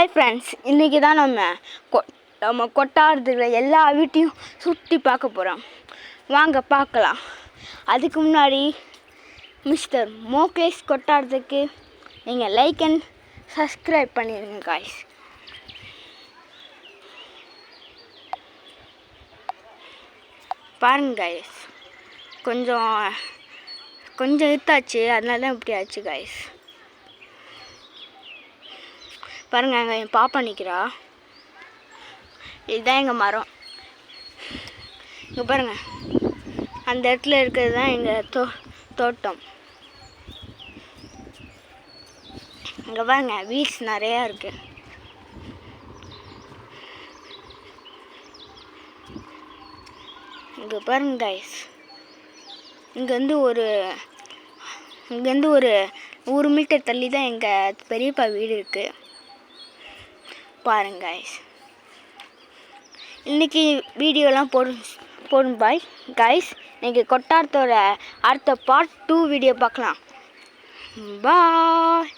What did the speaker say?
Hi friends, இன்றைக்கி தான் நம்ம கொட்டாரத்தில் எல்லா வீட்டையும் சுற்றி பார்க்க போகிறோம். வாங்க பார்க்கலாம். அதுக்கு முன்னாடி மிஸ்டர் மோகேஷ் கொட்டாரத்துக்கு நீங்கள் லைக் அண்ட் சப்ஸ்கிரைப் பண்ணிடுங்க காய்ஸ். பாருங்க காய்ஸ், கொஞ்சம் இத்தாச்சு, அதனால தான் இப்படி ஆச்சு காய்ஸ். பாருங்க, அங்கே என் பாப்பா நிற்கிறா. இதுதான் எங்கள் மரம். இங்கே பாருங்க, அந்த இடத்துல இருக்கிறது தான் எங்கள் தோட்டம். இங்கே பாருங்க, வீட்ஸ் நிறையா இருக்கு. இங்கே பாருங்க கைஸ், இங்கேருந்து ஒரு 100 மீட்டர் தள்ளி தான் எங்கள் பெரியப்பா வீடு இருக்குது. பாருங்க கைஸ், இன்றைக்கி வீடியோலாம் போடும் பாய் கைஸ். இன்றைக்கி கொட்டாரத்தோட அடுத்த பார்ட் 2 வீடியோ பார்க்கலாம். பாய்.